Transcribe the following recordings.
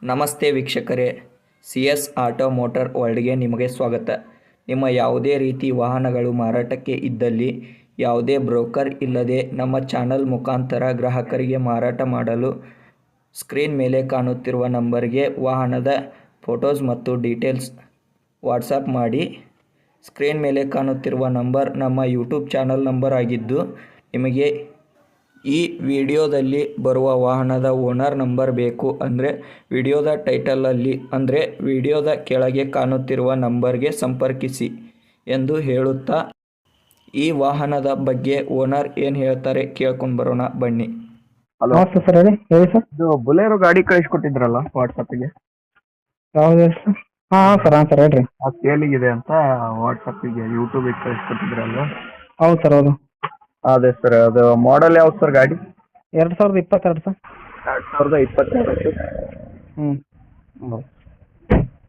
ನಮಸ್ತೆ ವೀಕ್ಷಕರೇ, C S auto motor ವರ್ಲ್ಡ್ಗೆ ನಿಮಗೆ ಸ್ವಾಗತ. ನಿಮ್ಮ ಯಾವುದೇ ರೀತಿ ವಾಹನಗಳು ಮಾರಾಟಕ್ಕೆ ಇದ್ದಲ್ಲಿ ಯಾವುದೇ ಬ್ರೋಕರ್ ಇಲ್ಲದೆ ನಮ್ಮ ಚಾನಲ್ ಮುಖಾಂತರ ಗ್ರಾಹಕರಿಗೆ ಮಾರಾಟ ಮಾಡಲು ಸ್ಕ್ರೀನ್ ಮೇಲೆ ಕಾಣುತ್ತಿರುವ ನಂಬರ್ಗೆ ವಾಹನದ ಫೋಟೋಸ್ ಮತ್ತು ಡೀಟೇಲ್ಸ್ ವಾಟ್ಸಪ್ ಮಾಡಿ. ಸ್ಕ್ರೀನ್ ಮೇಲೆ ಕಾಣುತ್ತಿರುವ ನಂಬರ್ ನಮ್ಮ ಯೂಟ್ಯೂಬ್ ಚಾನಲ್ ನಂಬರ್ ಆಗಿದ್ದು, ನಿಮಗೆ ಈ ವಿಡಿಯೋದಲ್ಲಿ ಬರುವ ವಾಹನದ ಓನರ್ ನಂಬರ್ ಬೇಕು ಅಂದರೆ ವಿಡಿಯೋದ ಟೈಟಲಲ್ಲಿ ಅಂದರೆ ವಿಡಿಯೋದ ಕೆಳಗೆ ಕಾಣುತ್ತಿರುವ ನಂಬರ್ಗೆ ಸಂಪರ್ಕಿಸಿ ಎಂದು ಹೇಳುತ್ತಾ, ಈ ವಾಹನದ ಬಗ್ಗೆ ಓನರ್ ಏನು ಹೇಳ್ತಾರೆ ಕೇಳ್ಕೊಂಡು ಬರೋಣ ಬನ್ನಿ. ಹಲೋ ನಮಸ್ತೆ ಸರ್, ಹೇಳಿ ಸರ್. ಇದು ಬೊಲೇರೋ ಗಾಡಿ ಕಳಿಸ್ಕೊಟ್ಟಿದ್ರಲ್ಲ ವಾಟ್ಸಪ್ಗೆ, ಯಾವ್ದು ಹೇಳಿ ಸರ್? ಹಾಂ ಸರ್, ಹಾಂ ಸರ್ ಹೇಳ್ರಿ. ಆ ಸೇಲಿಗಿದೆ ಅಂತ ವಾಟ್ಸಪ್ಪಿಗೆ ಯೂಟ್ಯೂಬಿಗೆ ಕಳಿಸ್ಕೊಟ್ಟಿದ್ರಲ್ವ? ಹೌದು ಸರ್, ಹೌದು. ಅದೇ ಸರ್, ಅದು ಮಾಡಲ್ ಯಾವ್ದು ಸರ್ ಗಾಡಿ? 2022 ಸರ್. 2022. ಹ್ಞೂ.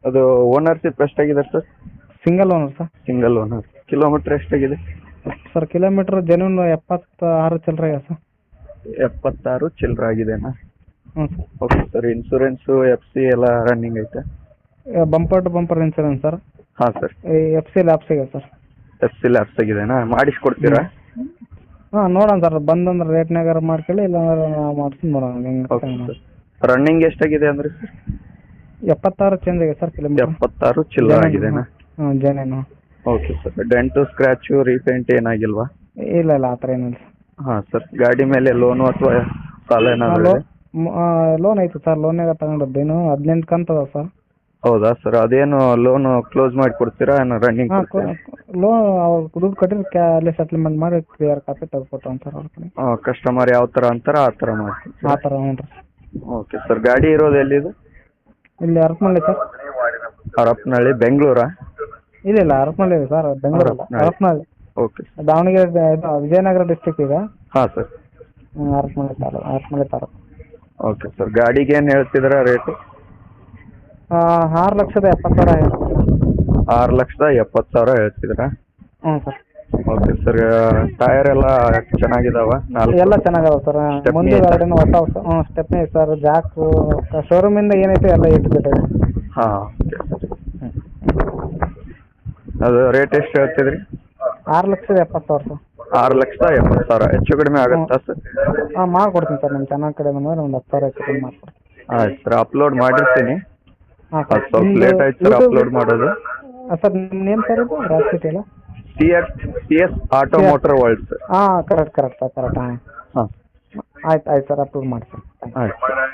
ಅದು ಓನರ್ಶಿಪ್ ಎಷ್ಟಾಗಿದೆ sir? Single owner sir. Single owner. Kilometre ಎಷ್ಟಾಗಿದೆ ಸರ್ ಕಿಲೋಮೀಟ್ರ್ ಜೆನ್ಯೂನ್ 76 ಚಿಲ್ಲರೆ ಇದೆ ಸರ್. 76 ಚಿಲ್ಲರೆ ಆಗಿದೆನಾ? ಹ್ಞೂ sir. Okay sir. Insurance F C ಎಲ್ಲ ರನ್ನಿಂಗ್ ಐತೆ? Bumper to bumper insurance sir. ಹಾಂ ಸರ್. ಎಫ್ ಸಿ ಲ್ಯಾಪ್ಸ್ ಇದೆ ಸರ್. ಎಫ್ ಸಿ ಲ್ಯಾಪ್ಸ್ ಆಗಿದೆನಾ? ಮಾಡಿಸ್ಕೊಡ್ತೀರಾ? ಹಾಂ, ನೋಡೋಣ ಸರ್, ಬಂದಂದ್ರೆ ರೇಟ್ನಾಗಾರ ಮಾಡ್ಕೊಳ್ಳಿ, ಇಲ್ಲಾಂದ್ರೆ ನಾವು ಮಾಡ್ತೀನಿ ನೋಡೋಣ. ಓಕೆ ಹೆಂಗೆ ಸರ್. ರನ್ನಿಂಗ್ ಎಷ್ಟಾಗಿದೆ ಅಂದರೆ ಸರ್? 76 ಚೇಂಜ್ ಆಗಿದೆ ಸರ್ ಕಿಲೋಮೀಟ್ರ್. 76 ಚಿಲ್ಲರೆ ಆಗಿದೆನಾ? ಹ್ಞೂ, genuine. Okay sir. Dent scratch repaint ಏನಾಗಿಲ್ವಾ? ಇಲ್ಲ ಆ ಥರ ಏನಿಲ್ಲ. ಹಾಂ ಸರ್. ಗಾಡಿ ಮೇಲೆ ಲೋನು ಅಥವಾ ಸಾಲ ಏನಾದರೂ ಇದೆ? ಲೋನ್ ಐತೆ ಸರ್, ಲೋನ್ಯಾಗ ತಗೊಂಡದ್ದೇನು 18 ಕಂತದ ಸರ್. ಹೌದಾ ಸರ್? ಅದೇನು ಲೋನು ಕ್ಲೋಸ್ ಮಾಡಿ ಕೊಡ್ತೀರಾ ಏನು ರನ್ನಿಂಗ್? ಹಾಂ, ಲೋನ್ ಅವ್ರು ದುಡ್ಡು ಕಟ್ಟಿದ್ರೆ ಅಲ್ಲೇ ಸೆಟ್ಲ್ಮೆಂಟ್ ಮಾಡಿ ಕ್ಲಿಯರ್ ಕಾಪಿ ತೆಗೆದುಕೊಟ್ಟು ಸರ್ ಅವ್ರ ಕಡೆ. ಕಸ್ಟಮರ್ ಯಾವ ಥರ ಅಂತಾರ ಆ ಥರ ಮಾಡ್ತೀನಿ. ಆ ಥರ ಹ್ಞೂ ರೀ. Okay sir. ಗಾಡಿ ಇರೋದು ಎಲ್ಲಿದು? ಇಲ್ಲಿ ಹರಪನಹಳ್ಳಿ ಸರ್. ಹರಪನಹಳ್ಳಿ, ಬೆಂಗಳೂರಾ? ಇಲ್ಲ ಹರಪನಹಳ್ಳಿ ಇದೆ ಸರ್, ಬೆಂಗಳೂರು ಅಲ್ಲ, ಹರಪನಹಳ್ಳಿ. Okay sir. ದಾವಣಗೆರೆ ಇದು ವಿಜಯನಗರ ಡಿಸ್ಟಿಕ್ ಈಗ. ಹಾಂ sir. Harapanahalli taluk. Okay sir. ಗಾಡಿಗೆ ಏನು ಹೇಳ್ತಿದ್ದೀರಾ ರೇಟು? 6,70,000. 6,70,000 ಹೇಳ್ತಿದ್ದೀರಾ? ಹ್ಞೂ ಸರ್. Okay sir. ಟೈರ್ ಎಲ್ಲ ಚೆನ್ನಾಗಿದಾವ? ಎಲ್ಲ ಚೆನ್ನಾಗದ ಸರ್. ಮುಂದೆ ಗಾಡಿನೂ ಹೊಸ ಸ್ಟೆಪ್ನಿ ಸರ್, ಜಾಕು ಶೋರೂಮಿಂದ ಏನೈತೆ ಎಲ್ಲ ಇಟ್ಬಿಟ್ಟಿದೆ. ಹಾಂ, ಓಕೆ ಸರ್. ಅದು ರೇಟ್ ಎಷ್ಟು ಹೇಳ್ತಿದ್ರಿ? 6,70,000 ಸರ್. 6,70,000. ಹೆಚ್ಚು ಕಡಿಮೆ ಆಗುತ್ತಾ ಸರ್? ಹಾಂ, ಮಾಡ್ಕೊಡ್ತೀನಿ ಸರ್. ನಿಮ್ಮ ಚೆನ್ನಾಗಿ ಕಡೆ ಬಂದರೆ ಒಂದು 10,000 ಹೆಚ್ಚು ಕಡಿಮೆ ಮಾಡ್ಕೊಡ್ತೀನಿ. ಆಯ್ತು ಸರ್. ಅಪ್ಲೋಡ್ ಮಾಡಿರ್ತೀನಿ. ಹಾಂ ಅದು ಸ್ವಲ್ಪ ಲೇಟ್ ಆಯ್ತು ಸರ್ ಅಪ್ಲೋಡ್ ಮಾಡೋದು. ಸರ್ ನಿಮ್ಮ ನೇಮ್ ಸರ್ ಇದು ರಾಜ್ಸಿಟಿ ಅಲ್ಲ? C S auto motor world sir. ಹಾಂ, ಕರೆಕ್ಟ್ ಸರ್, ಕರೆಕ್ಟ್. ಹಾಂ, ಹಾಂ, ಆಯ್ತು ಸರ್, ಅಪ್ಲೋಡ್ ಮಾಡಿ ಸರ್. ಆಯ್ತು ಸರ್.